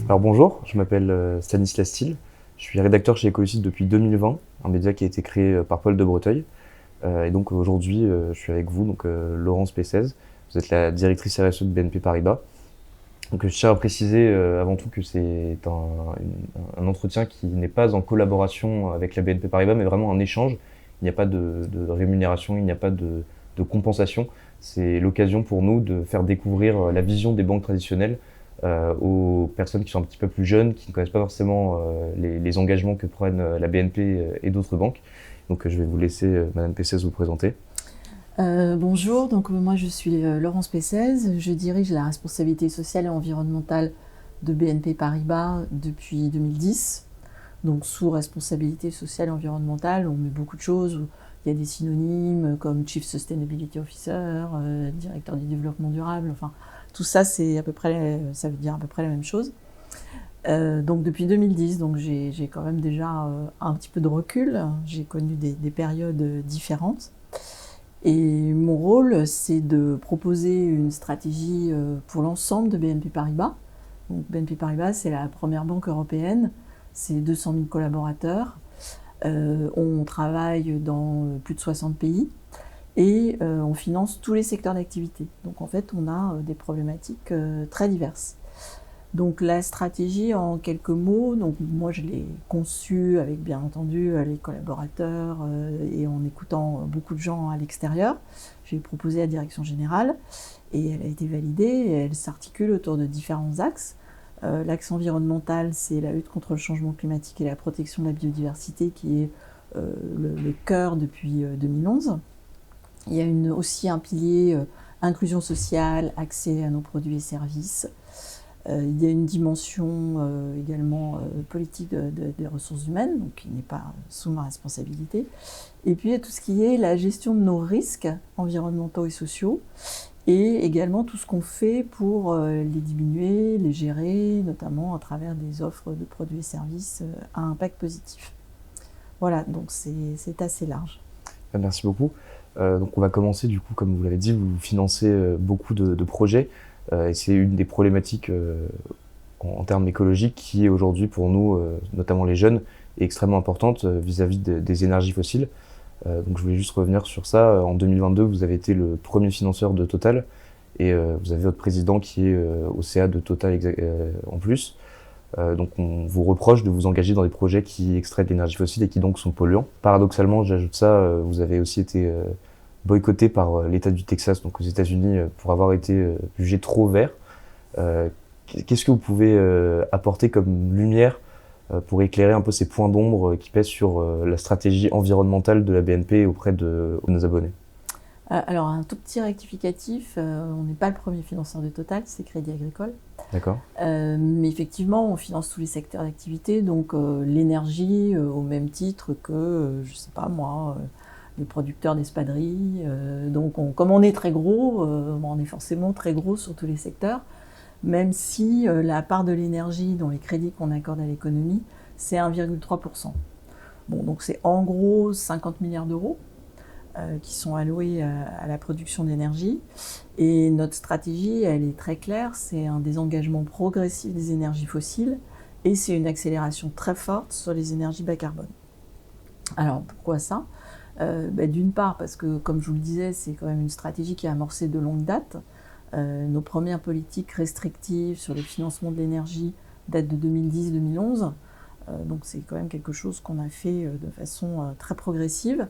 Alors bonjour, je m'appelle Stanislas Thiel. Je suis rédacteur chez Écologistes depuis 2020, un média qui a été créé par Paul de Breteuil. Et donc aujourd'hui, je suis avec vous, Laurence P16. Vous êtes la directrice RSE de BNP Paribas. Donc je tiens à préciser avant tout que c'est un entretien qui n'est pas en collaboration avec la BNP Paribas, mais vraiment un échange. Il n'y a pas de rémunération, il n'y a pas de compensation. C'est l'occasion pour nous de faire découvrir la vision des banques traditionnelles aux personnes qui sont un petit peu plus jeunes, qui ne connaissent pas forcément les engagements que prennent la BNP et d'autres banques. Donc je vais vous laisser Madame P16 vous présenter. Bonjour, moi je suis Laurence P16, je dirige la responsabilité sociale et environnementale de BNP Paribas depuis 2010. Donc sous responsabilité sociale et environnementale, on met beaucoup de choses. Il y a des synonymes comme Chief Sustainability Officer, directeur du développement durable, enfin tout ça c'est ça veut dire à peu près la même chose. Donc depuis 2010, j'ai quand même déjà un petit peu de recul, j'ai connu des périodes différentes. Et mon rôle, c'est de proposer une stratégie pour l'ensemble de BNP Paribas. Donc BNP Paribas, c'est la première banque européenne, c'est 200 000 collaborateurs. On travaille dans plus de 60 pays et on finance tous les secteurs d'activité. Donc en fait, on a des problématiques très diverses. Donc la stratégie, en quelques mots, donc moi je l'ai conçue avec bien entendu les collaborateurs et en écoutant beaucoup de gens à l'extérieur. J'ai proposé à la direction générale et elle a été validée et elle s'articule autour de différents axes. L'axe environnemental, c'est la lutte contre le changement climatique et la protection de la biodiversité qui est le cœur depuis 2011. Il y a aussi un pilier inclusion sociale, accès à nos produits et services. Il y a une dimension également politique des ressources humaines, donc qui n'est pas sous ma responsabilité. Et puis il y a tout ce qui est la gestion de nos risques environnementaux et sociaux, et également tout ce qu'on fait pour les diminuer, les gérer, notamment à travers des offres de produits et services à impact positif. Voilà, donc c'est assez large. Merci beaucoup. Donc on va commencer du coup, comme vous l'avez dit, vous financez beaucoup de projets. Et c'est une des problématiques en termes écologiques qui est aujourd'hui pour nous, notamment les jeunes, est extrêmement importante vis-à-vis des énergies fossiles. Donc je voulais juste revenir sur ça. En 2022, vous avez été le premier financeur de Total et vous avez votre président qui est au CA de Total en plus. Donc on vous reproche de vous engager dans des projets qui extraient de l'énergie fossile et qui donc sont polluants. Paradoxalement, j'ajoute ça, vous avez aussi été boycotté par l'État du Texas, donc aux États-Unis, pour avoir été jugé trop vert. Qu'est-ce que vous pouvez apporter comme lumière pour éclairer un peu ces points d'ombre qui pèsent sur la stratégie environnementale de la BNP auprès de nos abonnés? Alors un tout petit rectificatif, on n'est pas le premier financeur de Total, c'est Crédit Agricole. D'accord. Mais effectivement, on finance tous les secteurs d'activité, donc l'énergie au même titre que, je sais pas moi, les producteurs d'espadrilles. Comme on est très gros, on est forcément très gros sur tous les secteurs, même si la part de l'énergie dans les crédits qu'on accorde à l'économie, c'est 1,3%. Bon, donc c'est en gros 50 milliards d'euros qui sont alloués à la production d'énergie. Et notre stratégie, elle est très claire, c'est un désengagement progressif des énergies fossiles et c'est une accélération très forte sur les énergies bas carbone. Alors pourquoi ça ? D'une part parce que, comme je vous le disais, c'est quand même une stratégie qui est amorcée de longue date. Nos premières politiques restrictives sur le financement de l'énergie datent de 2010-2011. Donc c'est quand même quelque chose qu'on a fait de façon très progressive.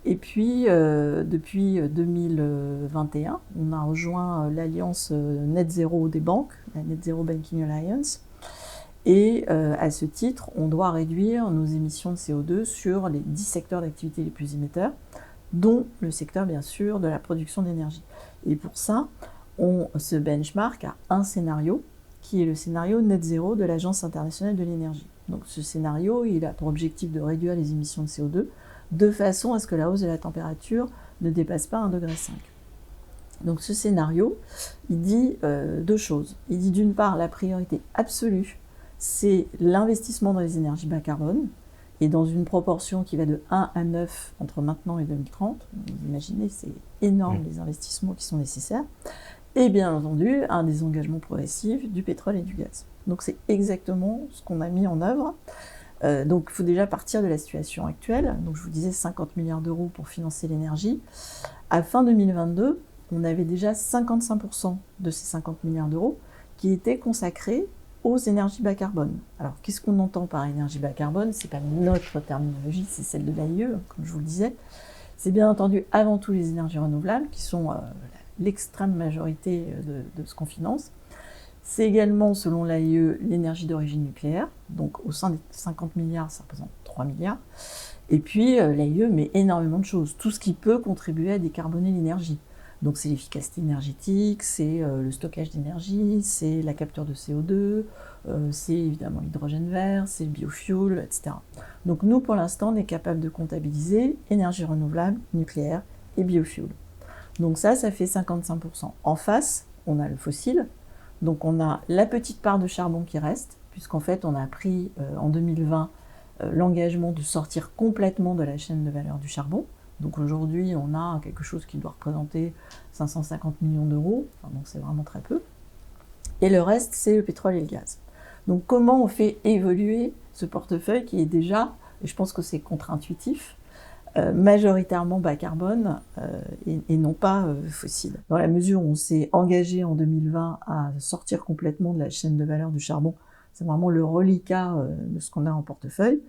Et puis, depuis 2021, on a rejoint l'alliance Net Zero des banques, la Net Zero Banking Alliance. Et à ce titre, on doit réduire nos émissions de CO2 sur les 10 secteurs d'activité les plus émetteurs, dont le secteur, bien sûr, de la production d'énergie. Et pour ça, on se benchmark à un scénario, qui est le scénario Net Zero de l'Agence internationale de l'énergie. Donc ce scénario, il a pour objectif de réduire les émissions de CO2 de façon à ce que la hausse de la température ne dépasse pas 1,5 degré. Donc ce scénario, il dit deux choses. Il dit d'une part, la priorité absolue, c'est l'investissement dans les énergies bas carbone, et dans une proportion qui va de 1 à 9 entre maintenant et 2030. Vous imaginez, c'est énorme les investissements qui sont nécessaires. Et bien entendu, un désengagement progressif du pétrole et du gaz. Donc c'est exactement ce qu'on a mis en œuvre. Donc il faut déjà partir de la situation actuelle. Donc je vous disais 50 milliards d'euros pour financer l'énergie. À fin 2022, on avait déjà 55% de ces 50 milliards d'euros qui étaient consacrés aux énergies bas carbone. Alors qu'est-ce qu'on entend par énergie bas carbone? C'est pas notre terminologie, c'est celle de l'AIE, comme je vous le disais. C'est bien entendu avant tout les énergies renouvelables qui sont l'extrême majorité de ce qu'on finance. C'est également, selon l'AIE, l'énergie d'origine nucléaire. Donc au sein des 50 milliards, ça représente 3 milliards. Et puis l'AIE met énormément de choses. Tout ce qui peut contribuer à décarboner l'énergie. Donc c'est l'efficacité énergétique, c'est le stockage d'énergie, c'est la capture de CO2, c'est évidemment l'hydrogène vert, c'est le biofuel, etc. Donc nous, pour l'instant, on est capable de comptabiliser énergie renouvelable, nucléaire et biofuel. Donc ça fait 55%. En face, on a le fossile. Donc on a la petite part de charbon qui reste, puisqu'en fait on a pris en 2020 l'engagement de sortir complètement de la chaîne de valeur du charbon. Donc aujourd'hui on a quelque chose qui doit représenter 550 millions d'euros, enfin, donc c'est vraiment très peu. Et le reste c'est le pétrole et le gaz. Donc comment on fait évoluer ce portefeuille qui est déjà, et je pense que c'est contre-intuitif, majoritairement bas carbone et non pas fossile. Dans la mesure où on s'est engagé en 2020 à sortir complètement de la chaîne de valeur du charbon, c'est vraiment le reliquat de ce qu'on a en portefeuille.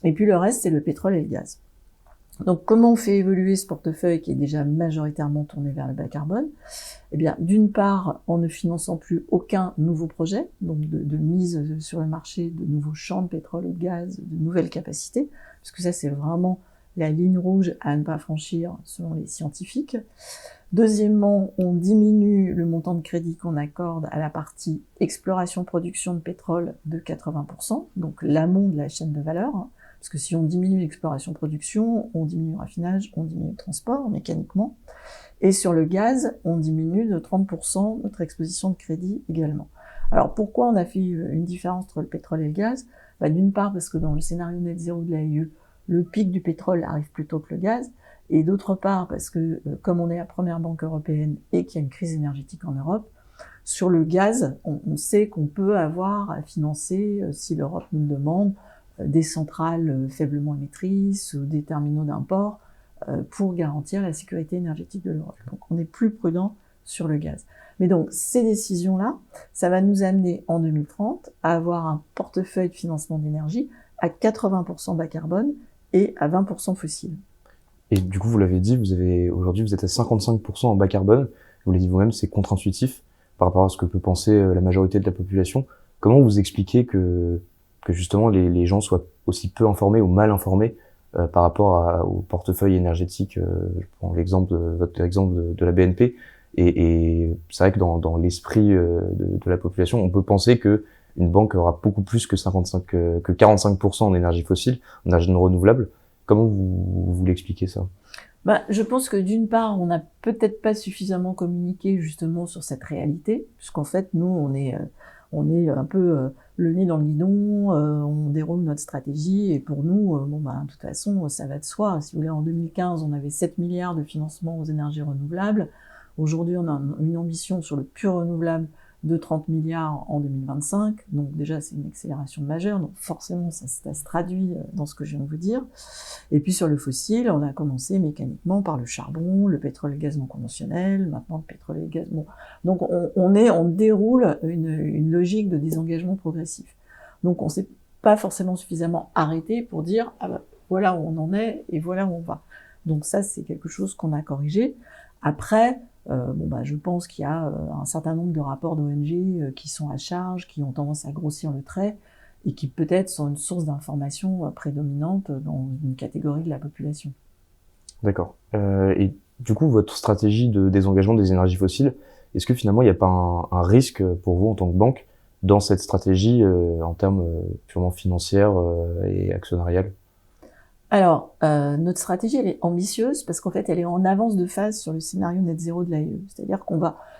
Et puis le reste, c'est le pétrole et le gaz. Donc comment on fait évoluer ce portefeuille qui est déjà majoritairement tourné vers le bas carbone? Eh bien, d'une part, en ne finançant plus aucun nouveau projet, donc de mise sur le marché de nouveaux champs de pétrole ou de gaz, de nouvelles capacités, parce que ça c'est vraiment la ligne rouge à ne pas franchir selon les scientifiques. Deuxièmement, on diminue le montant de crédit qu'on accorde à la partie exploration-production de pétrole de 80%, donc l'amont de la chaîne de valeur, hein, parce que si on diminue l'exploration-production, on diminue le raffinage, on diminue le transport mécaniquement. Et sur le gaz, on diminue de 30% notre exposition de crédit également. Alors pourquoi on a fait une différence entre le pétrole et le gaz? D'une part parce que dans le scénario net zéro de l'AIE, le pic du pétrole arrive plus tôt que le gaz, et d'autre part parce que comme on est la première banque européenne et qu'il y a une crise énergétique en Europe, sur le gaz, on sait qu'on peut avoir à financer, si l'Europe nous le demande, des centrales faiblement émettrices ou des terminaux d'import pour garantir la sécurité énergétique de l'Europe. Donc on est plus prudent sur le gaz. Mais donc ces décisions-là, ça va nous amener en 2030 à avoir un portefeuille de financement d'énergie à 80% bas carbone et à 20% fossile. Et du coup, vous l'avez dit, aujourd'hui, vous êtes à 55% en bas carbone. Vous l'avez dit vous-même, c'est contre-intuitif par rapport à ce que peut penser la majorité de la population. Comment vous expliquez que justement les gens soient aussi peu informés ou mal informés par rapport au portefeuille énergétique? Je prends votre exemple de la BNP. Et c'est vrai que dans l'esprit de la population, on peut penser que une banque aura beaucoup plus que 45% en énergie fossile, en énergie non renouvelable. Comment vous l'expliquez ça? Je pense que d'une part, on n'a peut-être pas suffisamment communiqué justement sur cette réalité, puisqu'en fait, nous, on est un peu le nez dans le guidon, on déroule notre stratégie, et pour nous, de toute façon, ça va de soi. Si vous voulez, en 2015, on avait 7 milliards de financement aux énergies renouvelables. Aujourd'hui, on a une ambition sur le pur renouvelable de 30 milliards en 2025. Donc déjà, c'est une accélération majeure. Donc forcément, ça se traduit dans ce que je viens de vous dire. Et puis sur le fossile, on a commencé mécaniquement par le charbon, le pétrole et le gaz non conventionnel, maintenant le pétrole et le gaz. Bon. Donc on déroule une logique de désengagement progressif. Donc on s'est pas forcément suffisamment arrêté pour dire voilà où on en est et voilà où on va. Donc ça, c'est quelque chose qu'on a corrigé. Après, je pense qu'il y a un certain nombre de rapports d'ONG qui sont à charge, qui ont tendance à grossir le trait et qui peut-être sont une source d'information prédominante dans une catégorie de la population. D'accord. Et du coup, votre stratégie de désengagement des énergies fossiles, est-ce que finalement il n'y a pas un risque pour vous en tant que banque dans cette stratégie en termes purement financiers et actionnariales? Alors, notre stratégie, elle est ambitieuse parce qu'en fait, elle est en avance de phase sur le scénario net zéro de l'AIE. C'est-à-dire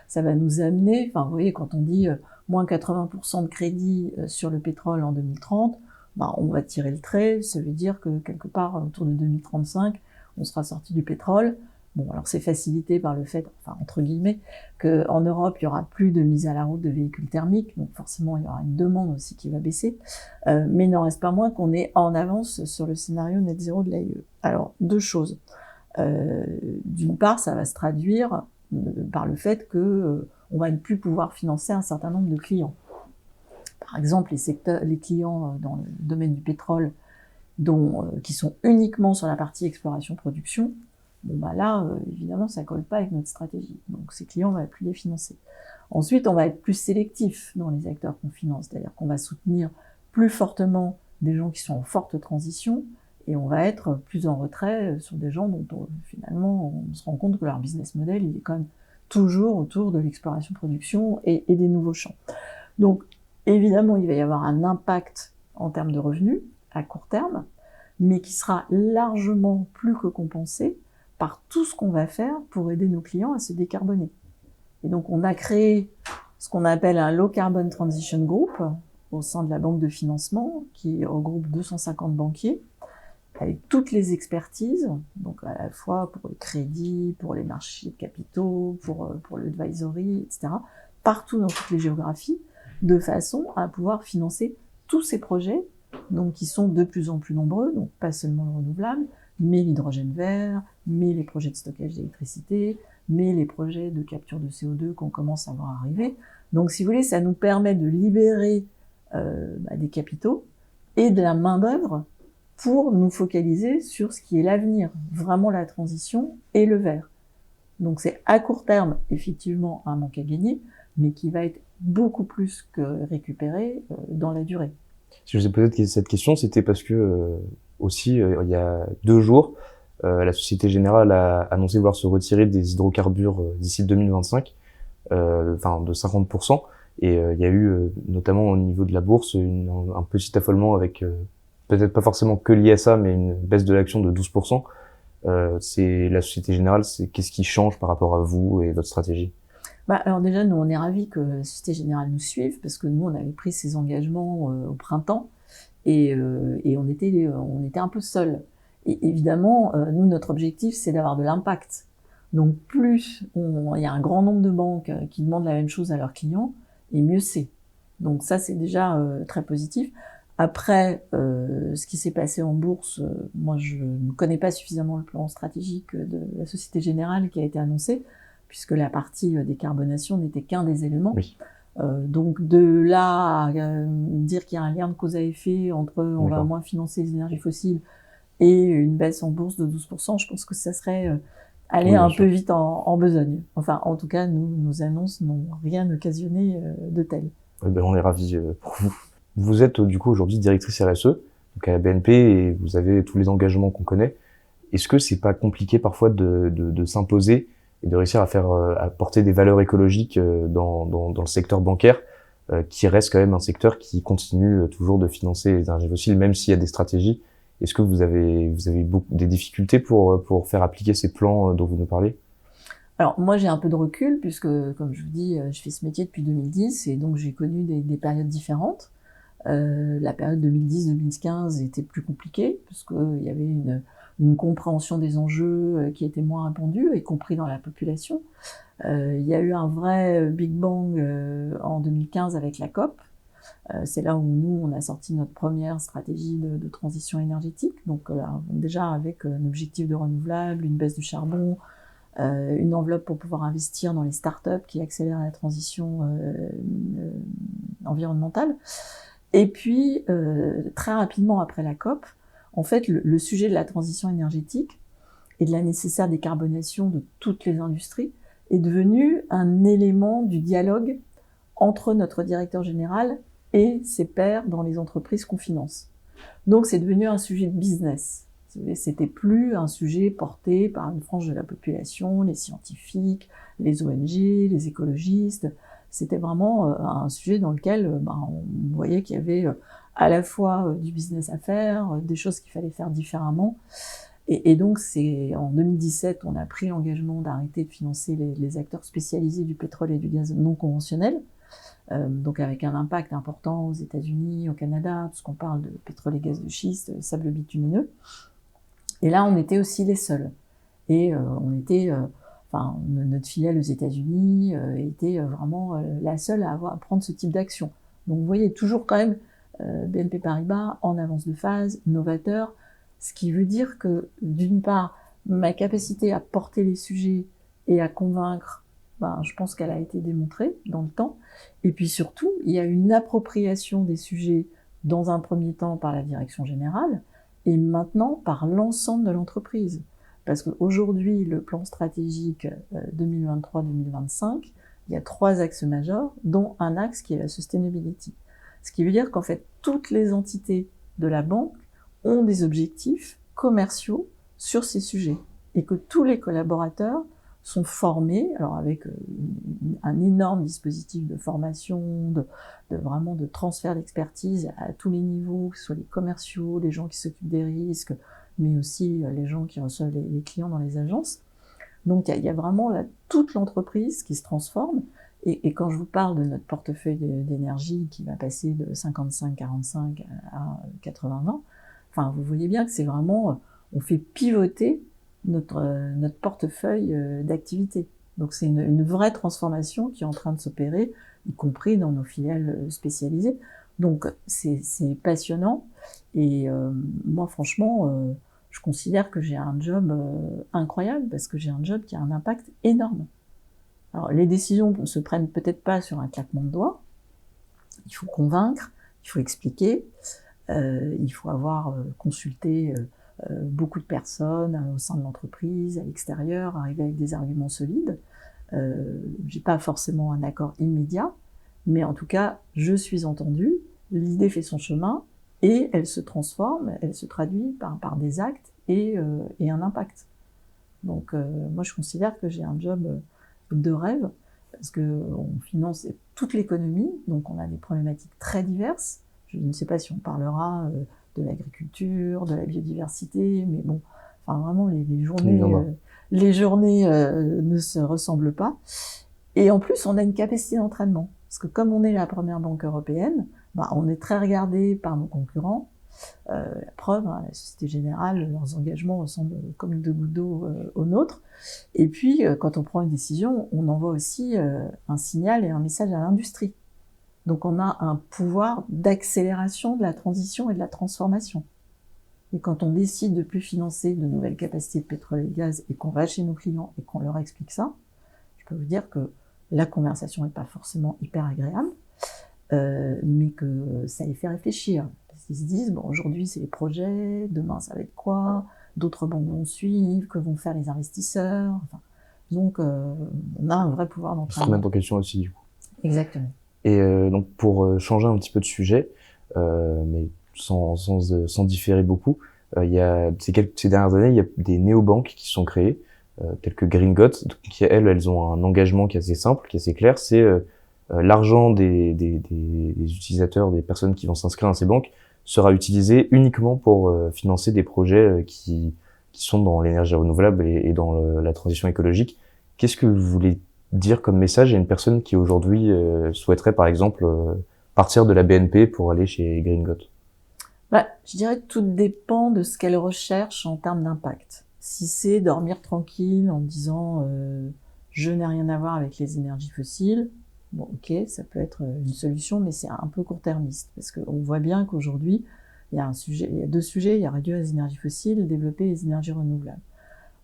ça va nous amener, vous voyez, quand on dit moins 80% de crédit sur le pétrole en 2030, on va tirer le trait. Ça veut dire que quelque part, autour de 2035, on sera sorti du pétrole. Bon, alors c'est facilité par le fait, enfin entre guillemets, qu'en Europe, il y aura plus de mise à la route de véhicules thermiques, donc forcément il y aura une demande aussi qui va baisser, mais il n'en reste pas moins qu'on est en avance sur le scénario net zéro de l'AIE. Alors, deux choses. D'une part, ça va se traduire par le fait que on va ne plus pouvoir financer un certain nombre de clients. Par exemple, les clients dans le domaine du pétrole, qui sont uniquement sur la partie exploration-production, bon bah là, évidemment, ça colle pas avec notre stratégie. Donc ces clients, on va plus les financer. Ensuite, on va être plus sélectif dans les acteurs qu'on finance, c'est-à-dire qu'on va soutenir plus fortement des gens qui sont en forte transition, et on va être plus en retrait sur des gens dont finalement on se rend compte que leur business model, il est quand même toujours autour de l'exploration-production et des nouveaux champs. Donc évidemment, il va y avoir un impact en termes de revenus à court terme, mais qui sera largement plus que compensé par tout ce qu'on va faire pour aider nos clients à se décarboner. Et donc, on a créé ce qu'on appelle un Low Carbon Transition Group au sein de la banque de financement, qui regroupe 250 banquiers, avec toutes les expertises, donc à la fois pour le crédit, pour les marchés de capitaux, pour l'advisory, etc., partout dans toutes les géographies, de façon à pouvoir financer tous ces projets, donc qui sont de plus en plus nombreux, donc pas seulement le renouvelable, mais l'hydrogène vert, mais les projets de stockage d'électricité, mais les projets de capture de CO2 qu'on commence à voir arriver. Donc si vous voulez, ça nous permet de libérer des capitaux et de la main-d'œuvre pour nous focaliser sur ce qui est l'avenir, vraiment la transition et le vert. Donc c'est à court terme, effectivement, un manque à gagner, mais qui va être beaucoup plus que récupéré dans la durée. Si je vous ai posé cette question, c'était parce que aussi, il y a 2 jours, la Société Générale a annoncé vouloir se retirer des hydrocarbures d'ici 2025, enfin de 50%. Et il y a eu, notamment au niveau de la bourse, un petit affolement avec, peut-être pas forcément que lié à ça, mais une baisse de l'action de 12%. C'est la Société Générale, qu'est-ce qui change par rapport à vous et votre stratégie? Alors déjà, nous, on est ravis que la Société Générale nous suive, parce que nous, on avait pris ces engagements au printemps, et on était un peu seuls. Et évidemment, nous, notre objectif, c'est d'avoir de l'impact. Donc plus il y a un grand nombre de banques qui demandent la même chose à leurs clients, et mieux c'est. Donc ça, c'est déjà très positif. Après, ce qui s'est passé en bourse, moi, je ne connais pas suffisamment le plan stratégique de la Société Générale qui a été annoncé, puisque la partie décarbonation n'était qu'un des éléments. Oui. Donc de là à dire qu'il y a un lien de cause à effet entre on va moins financer les énergies fossiles et une baisse en bourse de 12%, je pense que ça serait aller un peu vite en besogne. Enfin, en tout cas, nos annonces n'ont rien occasionné de tel. On est ravis pour vous. Vous êtes du coup aujourd'hui directrice RSE, donc à la BNP, et vous avez tous les engagements qu'on connaît. Est-ce que c'est pas compliqué parfois de s'imposer et de réussir à porter des valeurs écologiques dans le secteur bancaire, qui reste quand même un secteur qui continue toujours de financer les énergies fossiles, même s'il y a des stratégies? Est-ce que vous avez des difficultés pour faire appliquer ces plans dont vous nous parlez? Alors moi, j'ai un peu de recul, puisque comme je vous dis, je fais ce métier depuis 2010, et donc j'ai connu des périodes différentes. La période 2010-2015 était plus compliquée, parce qu'il y avait une compréhension des enjeux qui était moins répandue, y compris dans la population. Il y a eu un vrai Big Bang en 2015 avec la COP. C'est là où nous, on a sorti notre première stratégie de transition énergétique. Donc déjà avec un objectif de renouvelable, une baisse du charbon, une enveloppe pour pouvoir investir dans les startups qui accélèrent la transition environnementale. Et puis, très rapidement après la COP, en fait, le sujet de la transition énergétique et de la nécessaire décarbonation de toutes les industries est devenu un élément du dialogue entre notre directeur général et ses pairs dans les entreprises qu'on finance. Donc, c'est devenu un sujet de business. C'était plus un sujet porté par une frange de la population, les scientifiques, les ONG, les écologistes. C'était vraiment un sujet dans lequel on voyait qu'il y avait à la fois du business à faire, des choses qu'il fallait faire différemment. Et donc, c'est en 2017, on a pris l'engagement d'arrêter de financer les acteurs spécialisés du pétrole et du gaz non conventionnels, donc avec un impact important aux États-Unis, au Canada, puisqu'on parle de pétrole et gaz de schiste, sable bitumineux. Et là, on était aussi les seuls. Et notre filiale aux États-Unis était vraiment la seule à prendre ce type d'action. Donc vous voyez toujours quand même BNP Paribas en avance de phase, novateur, ce qui veut dire que d'une part, ma capacité à porter les sujets et à convaincre, je pense qu'elle a été démontrée dans le temps. Et puis surtout, il y a une appropriation des sujets dans un premier temps par la direction générale et maintenant par l'ensemble de l'entreprise. Parce qu'aujourd'hui, le plan stratégique 2023-2025, il y a 3 axes majeurs, dont un axe qui est la sustainability. Ce qui veut dire qu'en fait, toutes les entités de la banque ont des objectifs commerciaux sur ces sujets et que tous les collaborateurs sont formés, alors avec un énorme dispositif de formation, vraiment de transfert d'expertise à tous les niveaux, que ce soit les commerciaux, les gens qui s'occupent des risques, mais aussi les gens qui reçoivent les clients dans les agences. Donc il y a vraiment là, toute l'entreprise qui se transforme. Et quand je vous parle de notre portefeuille d'énergie qui va passer de 55-45 à 80-20, enfin vous voyez bien que c'est vraiment, on fait pivoter notre portefeuille d'activité. Donc c'est une vraie transformation qui est en train de s'opérer, y compris dans nos filiales spécialisées. Donc c'est passionnant et moi franchement je considère que j'ai un job incroyable parce que j'ai un job qui a un impact énorme. Alors les décisions ne se prennent peut-être pas sur un claquement de doigts, il faut convaincre, il faut expliquer, il faut avoir consulté beaucoup de personnes au sein de l'entreprise, à l'extérieur, arriver avec des arguments solides. J'ai pas forcément un accord immédiat, mais en tout cas, je suis entendue, l'idée fait son chemin, et elle se transforme, elle se traduit par des actes et un impact. Donc moi je considère que j'ai un job de rêve, parce qu'on finance toute l'économie, donc on a des problématiques très diverses. Je ne sais pas si on parlera de l'agriculture, de la biodiversité, mais bon, enfin vraiment les journées ne se ressemblent pas. Et en plus, on a une capacité d'entraînement, parce que comme on est la première banque européenne, on est très regardé par nos concurrents. La preuve, la Société Générale, leurs engagements ressemblent comme 2 gouttes d'eau aux nôtres. Et puis, quand on prend une décision, on envoie aussi un signal et un message à l'industrie. Donc on a un pouvoir d'accélération de la transition et de la transformation. Et quand on décide de plus financer de nouvelles capacités de pétrole et de gaz et qu'on va chez nos clients et qu'on leur explique ça, je peux vous dire que la conversation n'est pas forcément hyper agréable, mais que ça les fait réfléchir. Parce qu'ils se disent, aujourd'hui c'est les projets, demain ça va être quoi, d'autres banques vont suivre, que vont faire les investisseurs. Enfin, donc on a un vrai pouvoir d'entraînement. Ça se remet en question aussi du coup. Exactement. Et donc pour changer un petit peu de sujet, mais sans différer beaucoup, il y a ces dernières années, il y a des néobanques qui sont créées, telles que Gringot, qui elles ont un engagement qui est assez simple, qui est assez clair, c'est l'argent des utilisateurs, des personnes qui vont s'inscrire dans ces banques, sera utilisé uniquement pour financer des projets qui sont dans l'énergie renouvelable et dans la transition écologique. Qu'est-ce que vous voulez dire comme message à une personne qui aujourd'hui souhaiterait par exemple partir de la BNP pour aller chez Gringot? Je dirais que tout dépend de ce qu'elle recherche en termes d'impact. Si c'est dormir tranquille en disant je n'ai rien à voir avec les énergies fossiles, bon ok, ça peut être une solution, mais c'est un peu court-termiste parce qu'on voit bien qu'aujourd'hui il y a 2 sujets, il y a réduire les énergies fossiles, développer les énergies renouvelables.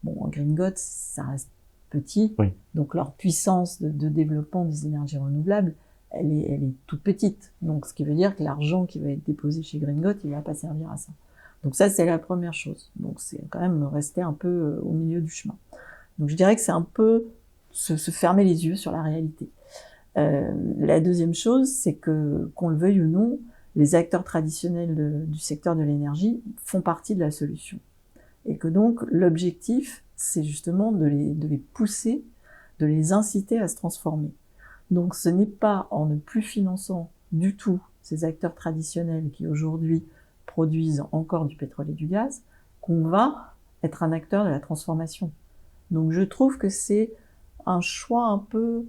Bon, Gringot, ça reste petit, oui. Donc leur puissance de développement des énergies renouvelables, elle est toute petite. Donc ce qui veut dire que l'argent qui va être déposé chez Gringot, il va pas servir à ça. Donc ça, c'est la première chose. Donc c'est quand même rester un peu au milieu du chemin. Donc je dirais que c'est un peu se fermer les yeux sur la réalité. La deuxième chose, c'est que, qu'on le veuille ou non, les acteurs traditionnels du secteur de l'énergie font partie de la solution. Et que donc l'objectif, c'est justement de les pousser, de les inciter à se transformer. Donc ce n'est pas en ne plus finançant du tout ces acteurs traditionnels qui aujourd'hui produisent encore du pétrole et du gaz qu'on va être un acteur de la transformation. Donc je trouve que c'est un choix un peu,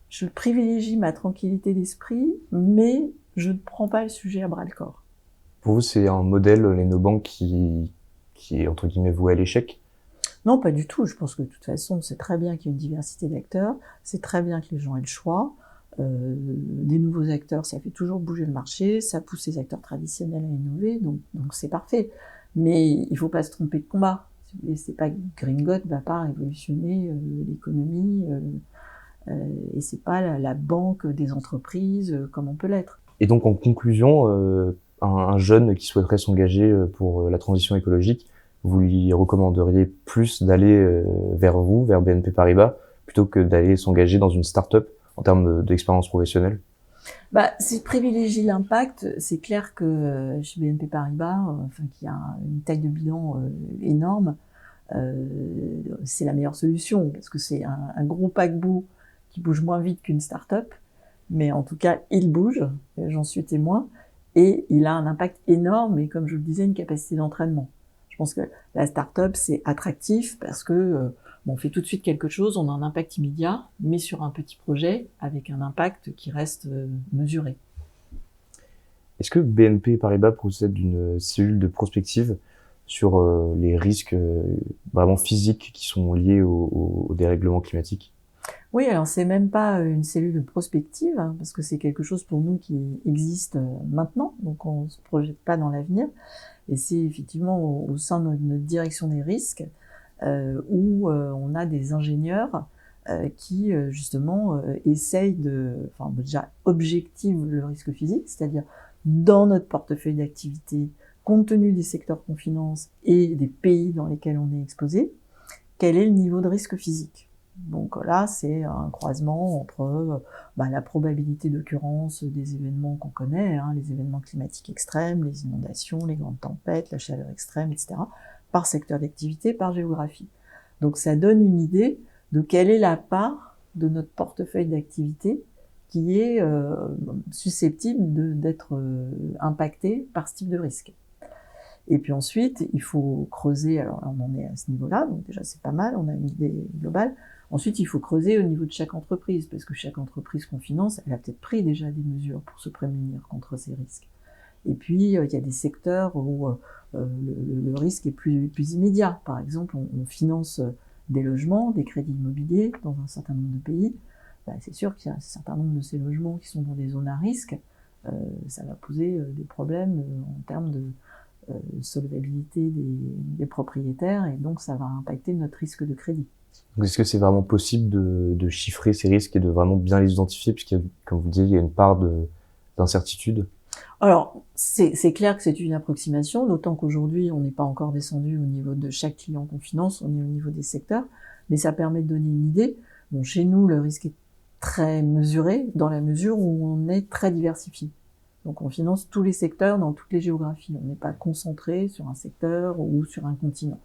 je privilégie ma tranquillité d'esprit, mais je ne prends pas le sujet à bras-le-corps. Pour vous, c'est un modèle, les néobanques, qui est entre guillemets voué à l'échec? Non, pas du tout. Je pense que de toute façon, c'est très bien qu'il y ait une diversité d'acteurs, c'est très bien que les gens aient le choix. Des nouveaux acteurs, ça fait toujours bouger le marché, ça pousse les acteurs traditionnels à innover, donc c'est parfait. Mais il ne faut pas se tromper de combat. Et c'est pas Gringot va pas révolutionner l'économie, et c'est pas la banque des entreprises comme on peut l'être. Et donc en conclusion, un jeune qui souhaiterait s'engager pour la transition écologique, vous lui recommanderiez plus d'aller vers vous, vers BNP Paribas, plutôt que d'aller s'engager dans une start-up en termes d'expérience professionnelle? Bah, si je privilégie l'impact, c'est clair que chez BNP Paribas, enfin, qui a une taille de bilan énorme, c'est la meilleure solution, parce que c'est un gros paquebot qui bouge moins vite qu'une start-up, mais en tout cas, il bouge, j'en suis témoin, et il a un impact énorme, et comme je vous le disais, une capacité d'entraînement. Je pense que la start-up, c'est attractif parce que on fait tout de suite quelque chose, on a un impact immédiat, mais sur un petit projet, avec un impact qui reste mesuré. Est-ce que BNP Paribas possède une cellule de prospective sur les risques vraiment physiques qui sont liés au dérèglement climatique? Oui, alors c'est même pas une cellule de prospective, hein, parce que c'est quelque chose pour nous qui existe maintenant, donc on ne se projette pas dans l'avenir, et c'est effectivement au sein de notre direction des risques, où on a des ingénieurs qui justement essayent enfin déjà objectivent le risque physique, c'est-à-dire dans notre portefeuille d'activité, compte tenu des secteurs qu'on finance et des pays dans lesquels on est exposé, quel est le niveau de risque physique. Donc là, c'est un croisement entre la probabilité d'occurrence des événements qu'on connaît, hein, les événements climatiques extrêmes, les inondations, les grandes tempêtes, la chaleur extrême, etc., par secteur d'activité, par géographie. Donc ça donne une idée de quelle est la part de notre portefeuille d'activité qui est susceptible d'être impactée par ce type de risque. Et puis ensuite, il faut creuser, alors là on en est à ce niveau-là, donc déjà c'est pas mal, on a une idée globale. Ensuite, il faut creuser au niveau de chaque entreprise, parce que chaque entreprise qu'on finance, elle a peut-être pris déjà des mesures pour se prémunir contre ces risques. Et puis, il y a des secteurs où le risque est plus immédiat. Par exemple, on finance des logements, des crédits immobiliers dans un certain nombre de pays. C'est sûr qu'il y a un certain nombre de ces logements qui sont dans des zones à risque. Ça va poser des problèmes en termes de solvabilité des propriétaires, et donc ça va impacter notre risque de crédit. Donc, est-ce que c'est vraiment possible de chiffrer ces risques et de vraiment bien les identifier, puisqu'il comme vous disiez, il y a une part d'incertitude? Alors, c'est clair que c'est une approximation, d'autant qu'aujourd'hui, on n'est pas encore descendu au niveau de chaque client qu'on finance, on est au niveau des secteurs, mais ça permet de donner une idée. Bon, chez nous, le risque est très mesuré, dans la mesure où on est très diversifié. Donc on finance tous les secteurs dans toutes les géographies. On n'est pas concentré sur un secteur ou sur un continent.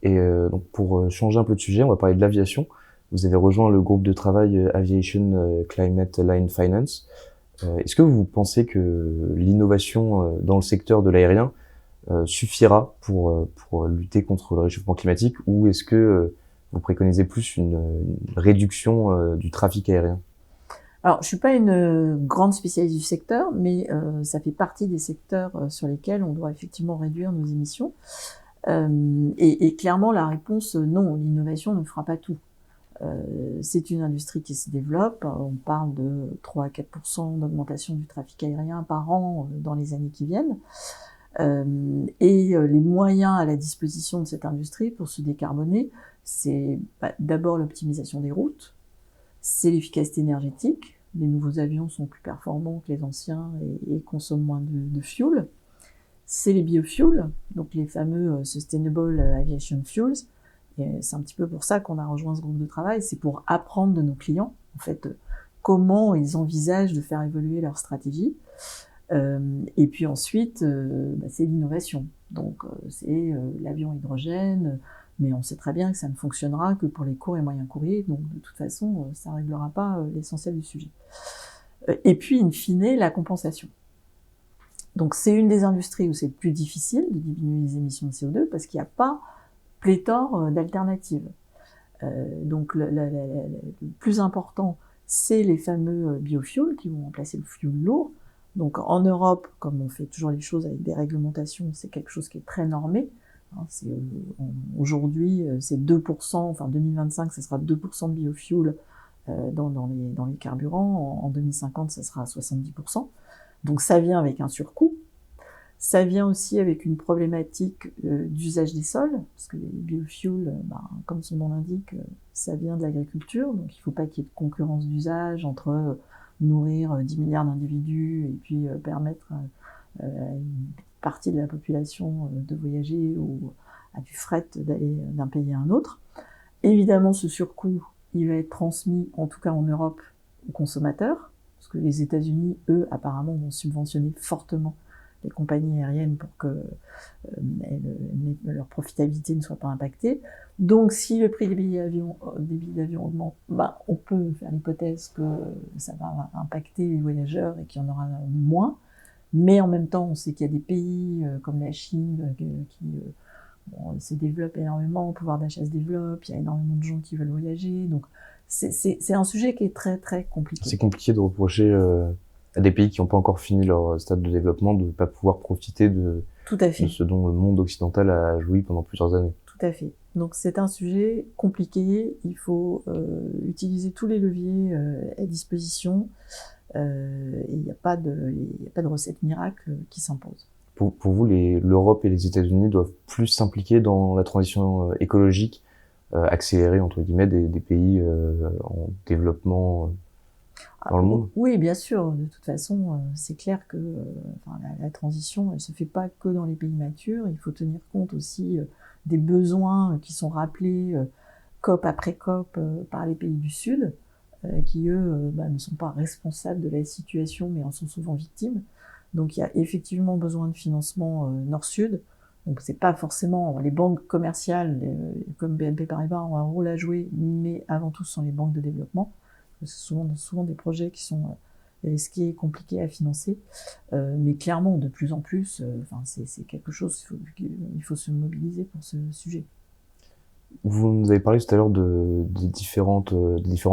Et donc pour changer un peu de sujet, on va parler de l'aviation. Vous avez rejoint le groupe de travail Aviation Climate Line Finance. Est-ce que vous pensez que l'innovation dans le secteur de l'aérien suffira pour lutter contre le réchauffement climatique, ou est-ce que vous préconisez plus une réduction du trafic aérien? Alors, je suis pas une grande spécialiste du secteur, mais ça fait partie des secteurs sur lesquels on doit effectivement réduire nos émissions. Et clairement, la réponse, non, l'innovation ne fera pas tout. C'est une industrie qui se développe. On parle de 3 à 4% d'augmentation du trafic aérien par an dans les années qui viennent. Et les moyens à la disposition de cette industrie pour se décarboner, c'est d'abord l'optimisation des routes, c'est l'efficacité énergétique. Les nouveaux avions sont plus performants que les anciens et consomment moins de fuel. C'est les biofuels, donc les fameux Sustainable Aviation Fuels. Et c'est un petit peu pour ça qu'on a rejoint ce groupe de travail, c'est pour apprendre de nos clients, en fait, comment ils envisagent de faire évoluer leur stratégie. Et puis ensuite, c'est l'innovation. Donc c'est l'avion hydrogène, mais on sait très bien que ça ne fonctionnera que pour les courts et moyens courriers, donc de toute façon, ça ne réglera pas l'essentiel du sujet. Et puis, in fine, la compensation. Donc c'est une des industries où c'est le plus difficile de diminuer les émissions de CO2 parce qu'il n'y a pas pléthore d'alternatives. Donc le plus important, c'est les fameux biofuels qui vont remplacer le fuel lourd. Donc en Europe, comme on fait toujours les choses avec des réglementations, c'est quelque chose qui est très normé. Aujourd'hui, c'est 2%, enfin 2025, ça sera 2% de biofuel dans les carburants. En 2050, ça sera 70%. Donc ça vient avec un surcoût. Ça vient aussi avec une problématique d'usage des sols, parce que les biofuels, comme son nom l'indique, ça vient de l'agriculture, donc il ne faut pas qu'il y ait de concurrence d'usage entre nourrir 10 milliards d'individus et puis permettre à une partie de la population de voyager ou à du fret d'aller d'un pays à un autre. Évidemment, ce surcoût, il va être transmis, en tout cas en Europe, aux consommateurs, parce que les États-Unis, eux, apparemment, vont subventionner fortement les compagnies aériennes pour que leur profitabilité ne soit pas impactée. Donc, si le prix des billets d'avion augmente, on peut faire l'hypothèse que ça va impacter les voyageurs et qu'il y en aura moins. Mais en même temps, on sait qu'il y a des pays comme la Chine qui se développent énormément, le pouvoir d'achat se développe, il y a énormément de gens qui veulent voyager. Donc, c'est un sujet qui est très, très compliqué. C'est compliqué de reprocher à des pays qui n'ont pas encore fini leur stade de développement de ne pas pouvoir profiter de ce dont le monde occidental a joui pendant plusieurs années. Tout à fait. Donc c'est un sujet compliqué, il faut utiliser tous les leviers à disposition et il n'y a pas de recette miracle qui s'impose. Pour vous, l'Europe et les États-Unis doivent plus s'impliquer dans la transition écologique, accélérer entre guillemets des pays en développement dans le monde? Oui, bien sûr. De toute façon, c'est clair que la transition, elle se fait pas que dans les pays matures. Il faut tenir compte aussi des besoins qui sont rappelés COP après COP par les pays du Sud, qui eux ne sont pas responsables de la situation, mais en sont souvent victimes. Donc il y a effectivement besoin de financement Nord-Sud. Donc c'est pas forcément les banques commerciales comme BNP Paribas ont un rôle à jouer, mais avant tout ce sont les banques de développement. C'est souvent des projets qui sont risqués et compliqués à financer. Mais clairement, de plus en plus, c'est quelque chose, il faut se mobiliser pour ce sujet. Vous nous avez parlé tout à l'heure des différents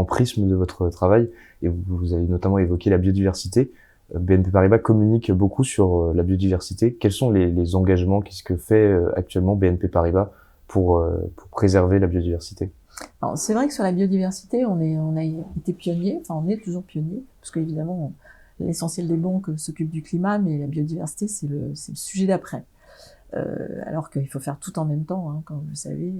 prismes de votre travail, et vous avez notamment évoqué la biodiversité. BNP Paribas communique beaucoup sur la biodiversité. Quels sont les engagements, qu'est-ce que fait actuellement BNP Paribas pour préserver la biodiversité? Alors, c'est vrai que sur la biodiversité, on a été pionnier, on est toujours pionnier, parce qu'évidemment, l'essentiel des banques s'occupe du climat, mais la biodiversité, c'est le sujet d'après. Alors qu'il faut faire tout en même temps, comme vous savez,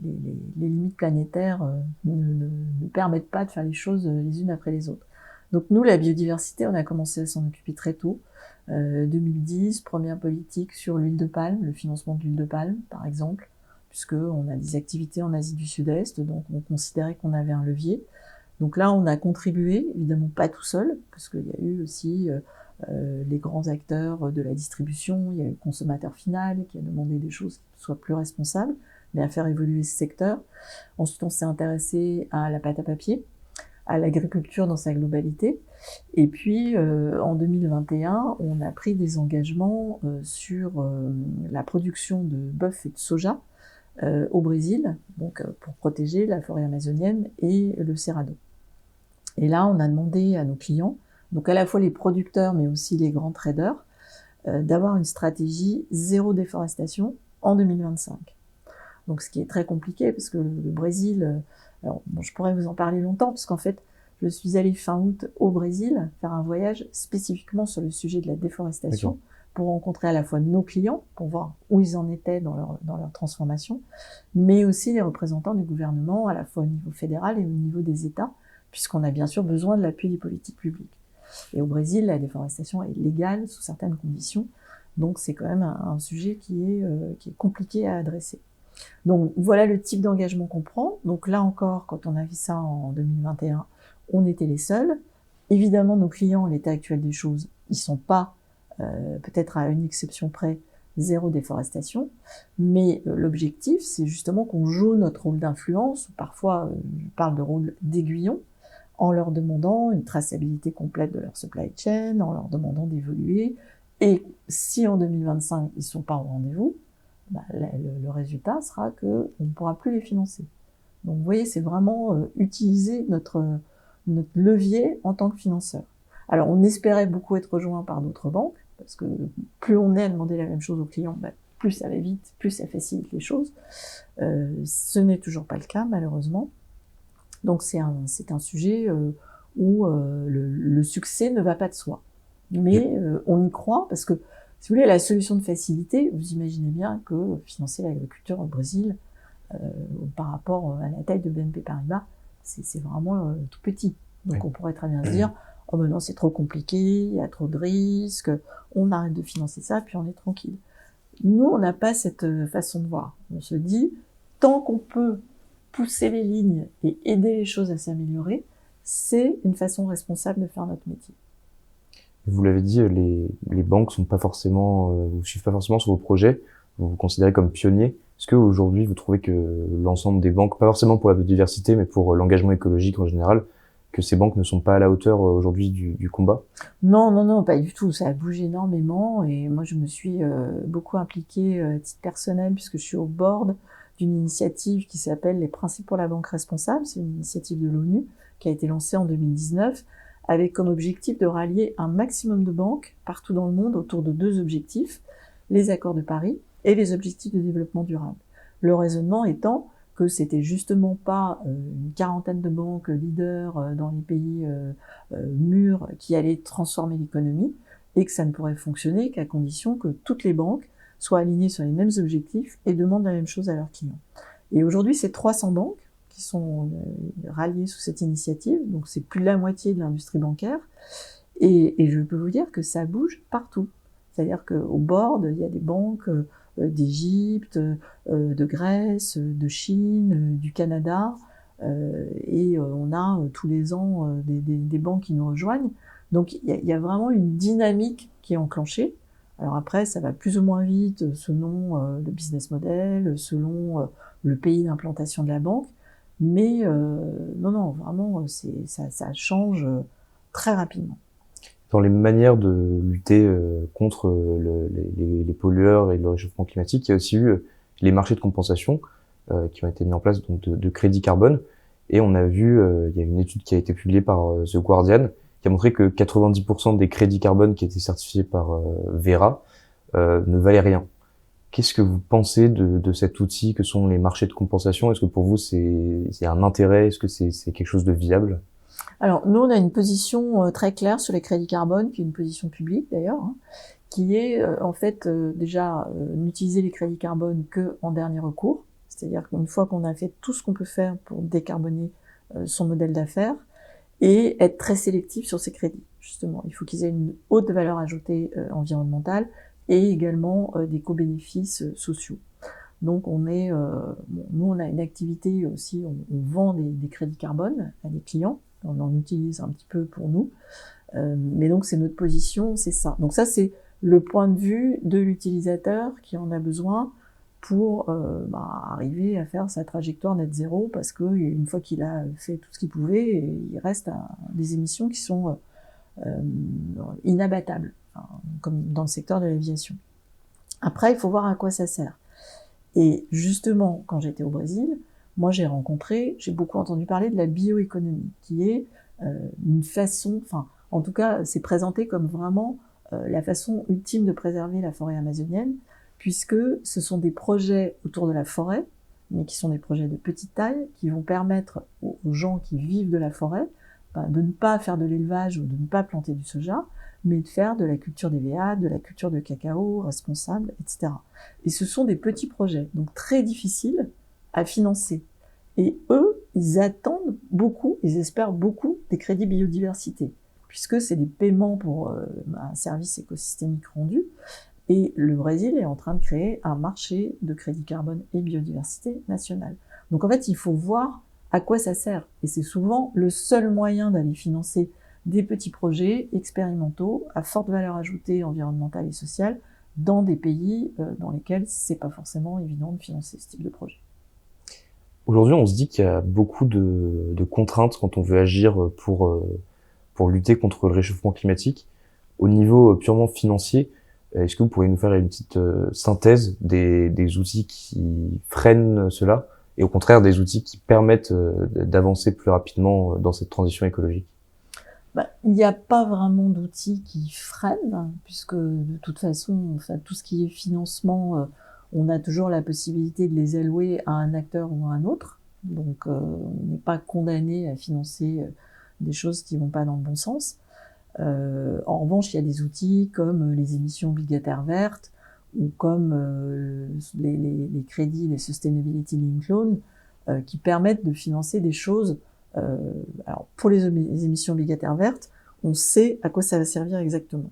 les limites planétaires ne permettent pas de faire les choses les unes après les autres. Donc nous, la biodiversité, on a commencé à s'en occuper très tôt. 2010, première politique sur l'huile de palme, le financement de l'huile de palme, par exemple, puisqu'on a des activités en Asie du Sud-Est, donc on considérait qu'on avait un levier. Donc là, on a contribué, évidemment pas tout seul, parce qu'il y a eu aussi les grands acteurs de la distribution, il y a eu le consommateur final qui a demandé des choses qui soient plus responsables, mais à faire évoluer ce secteur. Ensuite, on s'est intéressé à la pâte à papier, à l'agriculture dans sa globalité. Et puis, en 2021, on a pris des engagements sur la production de bœuf et de soja au Brésil, donc pour protéger la forêt amazonienne et le Cerrado. Et là, on a demandé à nos clients, donc à la fois les producteurs, mais aussi les grands traders, d'avoir une stratégie zéro déforestation en 2025. Donc, ce qui est très compliqué, parce que le Brésil, je pourrais vous en parler longtemps, parce qu'en fait, je suis allée fin août au Brésil faire un voyage spécifiquement sur le sujet de la déforestation, pour rencontrer à la fois nos clients, pour voir où ils en étaient dans leur transformation, mais aussi les représentants du gouvernement, à la fois au niveau fédéral et au niveau des États, puisqu'on a bien sûr besoin de l'appui des politiques publiques. Et au Brésil, la déforestation est légale sous certaines conditions, donc c'est quand même un sujet qui est compliqué à adresser. Donc voilà le type d'engagement qu'on prend. Donc là encore, quand on a vu ça en 2021, on était les seuls. Évidemment, nos clients, à l'état actuel des choses, ils sont pas, peut-être à une exception près, zéro déforestation, mais l'objectif, c'est justement qu'on joue notre rôle d'influence, parfois je parle de rôle d'aiguillon, en leur demandant une traçabilité complète de leur supply chain, en leur demandant d'évoluer, et si en 2025, ils sont pas au rendez-vous, le résultat sera qu'on ne pourra plus les financer. Donc vous voyez, c'est vraiment utiliser notre levier en tant que financeur. Alors on espérait beaucoup être rejoint par d'autres banques, parce que plus on est à demander la même chose aux clients, plus ça va vite, plus ça facilite les choses. Ce n'est toujours pas le cas, malheureusement. Donc c'est un sujet où le succès ne va pas de soi. Mais on y croit parce que, si vous voulez, la solution de facilité, vous imaginez bien que financer l'agriculture au Brésil, par rapport à la taille de BNP Paribas, c'est vraiment tout petit. Donc on pourrait très bien se dire, oh ben non, c'est trop compliqué, il y a trop de risques, on arrête de financer ça, puis on est tranquille. Nous, on n'a pas cette façon de voir. On se dit, tant qu'on peut pousser les lignes et aider les choses à s'améliorer, c'est une façon responsable de faire notre métier. Vous l'avez dit, les banques sont pas forcément, vous suivent pas forcément sur vos projets. Vous vous considérez comme pionnier. Est-ce que aujourd'hui vous trouvez que l'ensemble des banques, pas forcément pour la biodiversité, mais pour l'engagement écologique en général, que ces banques ne sont pas à la hauteur aujourd'hui du combat? Non, pas du tout. Ça a bougé énormément et moi je me suis beaucoup impliquée à titre personnel puisque je suis au board d'une initiative qui s'appelle les Principes pour la banque responsable. C'est une initiative de l'ONU qui a été lancée en 2019 avec comme objectif de rallier un maximum de banques partout dans le monde autour de 2 objectifs, les accords de Paris et les objectifs de développement durable. Le raisonnement étant que c'était justement pas une quarantaine de banques leaders dans les pays mûrs qui allaient transformer l'économie et que ça ne pourrait fonctionner qu'à condition que toutes les banques soient alignées sur les mêmes objectifs et demandent la même chose à leurs clients. Et aujourd'hui, c'est 300 banques qui sont ralliées sous cette initiative, donc c'est plus de la moitié de l'industrie bancaire, et je peux vous dire que ça bouge partout. C'est-à-dire qu'au board, il y a des banques d'Égypte, de Grèce, de Chine, du Canada, et on a tous les ans des banques qui nous rejoignent. Donc il y a vraiment une dynamique qui est enclenchée. Alors après, ça va plus ou moins vite selon le business model, selon le pays d'implantation de la banque, mais non, vraiment, ça change très rapidement. Dans les manières de lutter contre les pollueurs et le réchauffement climatique, il y a aussi eu les marchés de compensation qui ont été mis en place, donc de crédit carbone. Et on a vu, il y a une étude qui a été publiée par The Guardian qui a montré que 90% des crédits carbone qui étaient certifiés par Verra ne valaient rien. Qu'est-ce que vous pensez de cet outil que sont les marchés de compensation? Est-ce que pour vous c'est un intérêt? Est-ce que c'est quelque chose de viable? Alors, nous, on a une position très claire sur les crédits carbone, qui est une position publique d'ailleurs, qui est en fait déjà n'utiliser les crédits carbone que en dernier recours, c'est-à-dire qu'une fois qu'on a fait tout ce qu'on peut faire pour décarboner son modèle d'affaires, et être très sélectif sur ces crédits, justement. Il faut qu'ils aient une haute valeur ajoutée environnementale et également des co-bénéfices sociaux. Donc nous on a une activité aussi, on vend des crédits carbone à des clients, on en utilise un petit peu pour nous, mais donc c'est notre position, c'est ça. Donc ça c'est le point de vue de l'utilisateur qui en a besoin pour arriver à faire sa trajectoire net zéro, parce que une fois qu'il a fait tout ce qu'il pouvait, il reste des émissions qui sont inabattables, comme dans le secteur de l'aviation. Après, il faut voir à quoi ça sert. Et justement, quand j'étais au Brésil, moi j'ai beaucoup entendu parler de la bioéconomie, qui est une façon, en tout cas, c'est présenté comme vraiment la façon ultime de préserver la forêt amazonienne, puisque ce sont des projets autour de la forêt, mais qui sont des projets de petite taille, qui vont permettre aux gens qui vivent de la forêt de ne pas faire de l'élevage ou de ne pas planter du soja, mais de faire de la culture d'EVA, de la culture de cacao responsable, etc. Et ce sont des petits projets, donc très difficiles à financer. Et eux, ils attendent beaucoup, ils espèrent beaucoup des crédits biodiversité, puisque c'est des paiements pour un service écosystémique rendu. Et le Brésil est en train de créer un marché de crédit carbone et biodiversité national. Donc en fait, il faut voir à quoi ça sert. Et c'est souvent le seul moyen d'aller financer des petits projets expérimentaux à forte valeur ajoutée environnementale et sociale dans des pays dans lesquels c'est pas forcément évident de financer ce type de projet. Aujourd'hui, on se dit qu'il y a beaucoup de contraintes quand on veut agir pour lutter contre le réchauffement climatique. Au niveau purement financier, est-ce que vous pourriez nous faire une petite synthèse des outils qui freinent cela et au contraire des outils qui permettent d'avancer plus rapidement dans cette transition écologique? Il n'y a pas vraiment d'outils qui freinent, puisque de toute façon, tout ce qui est financement, on a toujours la possibilité de les allouer à un acteur ou à un autre. Donc, on n'est pas condamné à financer des choses qui vont pas dans le bon sens. En revanche, il y a des outils comme les émissions obligataires vertes ou comme les crédits, les Sustainability Linked Loans, qui permettent de financer des choses. Alors, pour les émissions obligataires vertes, on sait à quoi ça va servir exactement.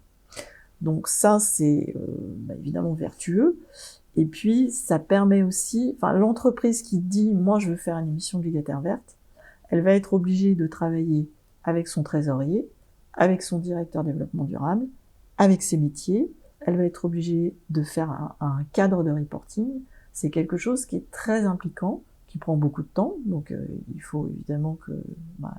Donc ça, c'est évidemment vertueux. Et puis, ça permet aussi, l'entreprise qui dit « moi, je veux faire une émission obligataire verte », elle va être obligée de travailler avec son trésorier, avec son directeur développement durable, avec ses métiers. Elle va être obligée de faire un cadre de reporting. C'est quelque chose qui est très impliquant, qui prend beaucoup de temps. Donc, il faut évidemment que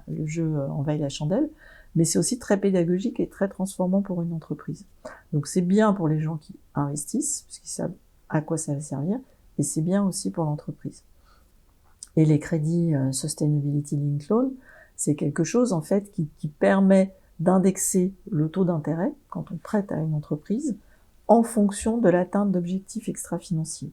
le jeu en vaille la chandelle. Mais c'est aussi très pédagogique et très transformant pour une entreprise. Donc, c'est bien pour les gens qui investissent, puisqu'ils savent à quoi ça va servir, et c'est bien aussi pour l'entreprise. Et les crédits Sustainability Linked Loan, c'est quelque chose, en fait, qui permet d'indexer le taux d'intérêt quand on prête à une entreprise en fonction de l'atteinte d'objectifs extra-financiers.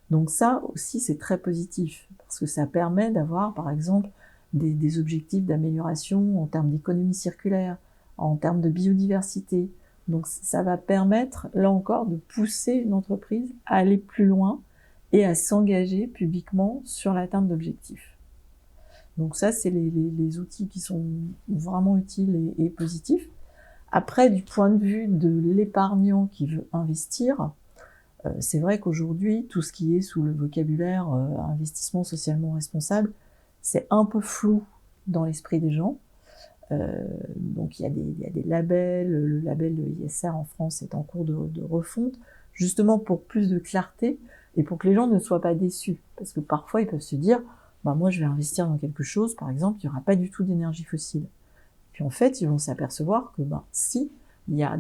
Donc ça aussi, c'est très positif, parce que ça permet d'avoir, par exemple, des objectifs d'amélioration en termes d'économie circulaire, en termes de biodiversité. Donc ça va permettre, là encore, de pousser une entreprise à aller plus loin et à s'engager publiquement sur l'atteinte d'objectifs. Donc ça, c'est les outils qui sont vraiment utiles et positifs. Après, du point de vue de l'épargnant qui veut investir, c'est vrai qu'aujourd'hui, tout ce qui est sous le vocabulaire investissement socialement responsable, c'est un peu flou dans l'esprit des gens. Donc il y a des labels, le label de ISR en France est en cours de refonte, justement pour plus de clarté et pour que les gens ne soient pas déçus. Parce que parfois ils peuvent se dire, moi je vais investir dans quelque chose, par exemple, il n'y aura pas du tout d'énergie fossile. Puis en fait, ils vont s'apercevoir que si, il y a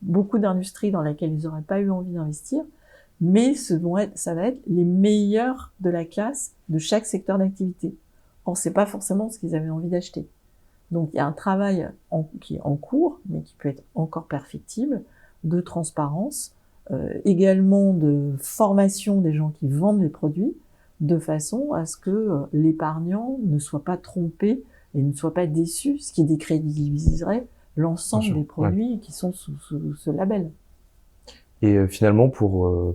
beaucoup d'industries dans lesquelles ils n'auraient pas eu envie d'investir, mais ça va être les meilleurs de la classe de chaque secteur d'activité. Or, c'est pas forcément ce qu'ils avaient envie d'acheter. Donc, il y a un travail qui est en cours, mais qui peut être encore perfectible, de transparence, également de formation des gens qui vendent les produits, de façon à ce que l'épargnant ne soit pas trompé et ne soit pas déçu, ce qui décrédibiliserait l'ensemble des produits qui sont sous ce label. Et finalement, pour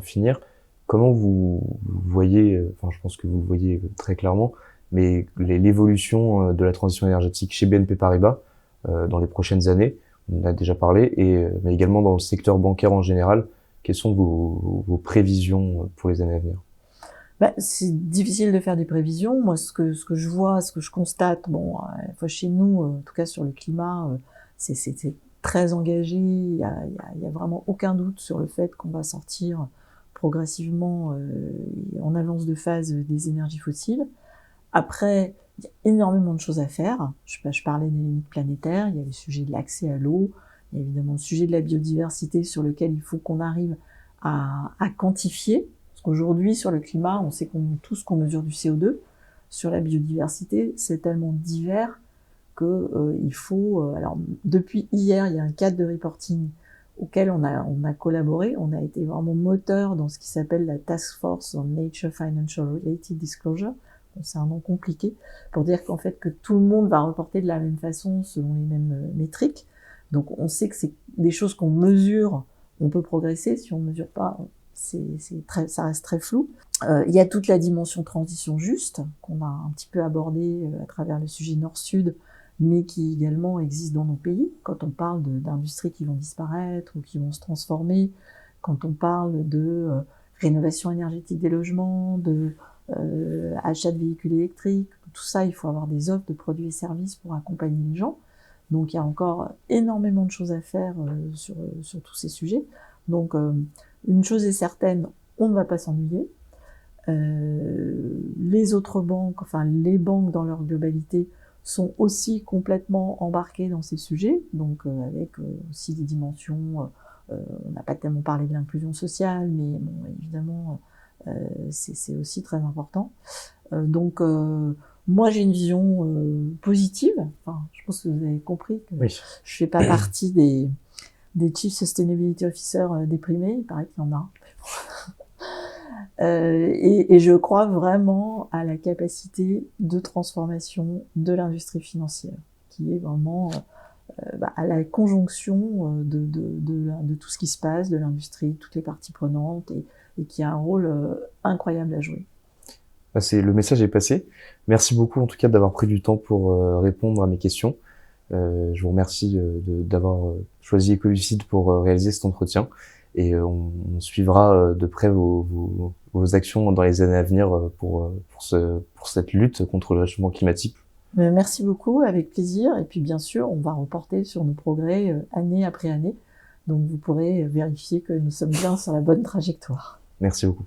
finir, comment vous voyez, je pense que vous le voyez très clairement, mais l'évolution de la transition énergétique chez BNP Paribas dans les prochaines années, on en a déjà parlé, mais également dans le secteur bancaire en général, quelles sont vos prévisions pour les années à venir? C'est difficile de faire des prévisions. Moi, ce que je vois, ce que je constate, chez nous, en tout cas sur le climat, c'est très engagé. Il y a vraiment aucun doute sur le fait qu'on va sortir progressivement en avance de phase des énergies fossiles. Après, il y a énormément de choses à faire. Je parlais des limites planétaires. Il y a le sujet de l'accès à l'eau. Il y a évidemment le sujet de la biodiversité sur lequel il faut qu'on arrive à quantifier. Aujourd'hui, sur le climat, on sait tout ce qu'on mesure du CO2. Sur la biodiversité, c'est tellement divers que il faut. Alors, depuis hier, il y a un cadre de reporting auquel on a collaboré. On a été vraiment moteur dans ce qui s'appelle la Task Force on Nature Financial Related Disclosure. Bon, c'est un nom compliqué pour dire qu'en fait que tout le monde va reporter de la même façon selon les mêmes métriques. Donc, on sait que c'est des choses qu'on mesure. On peut progresser. Si on mesure pas, ça reste très flou. Il y a toute la dimension transition juste qu'on a un petit peu abordée à travers le sujet Nord-Sud, mais qui également existe dans nos pays. Quand on parle d'industries qui vont disparaître ou qui vont se transformer, quand on parle de rénovation énergétique des logements, de achat de véhicules électriques, tout ça, il faut avoir des offres de produits et services pour accompagner les gens. Donc il y a encore énormément de choses à faire sur tous ces sujets. Donc une chose est certaine, on ne va pas s'ennuyer. Les autres banques, les banques dans leur globalité, sont aussi complètement embarquées dans ces sujets, donc avec aussi des dimensions, on n'a pas tellement parlé de l'inclusion sociale, mais bon, évidemment, c'est aussi très important. Donc, moi, j'ai une vision positive. Je pense que vous avez compris que je fais pas partie des Chief Sustainability Officer déprimés, il paraît qu'il y en a. Et je crois vraiment à la capacité de transformation de l'industrie financière, qui est vraiment à la conjonction de tout ce qui se passe, de l'industrie, toutes les parties prenantes, et qui a un rôle incroyable à jouer. Le message est passé. Merci beaucoup en tout cas d'avoir pris du temps pour répondre à mes questions. Je vous remercie d'avoir choisi Ecolucide pour réaliser cet entretien, et on suivra de près vos actions dans les années à venir pour cette lutte contre le réchauffement climatique. Merci beaucoup, avec plaisir. Et puis bien sûr, on va reporter sur nos progrès année après année. Donc vous pourrez vérifier que nous sommes bien sur la bonne trajectoire. Merci beaucoup.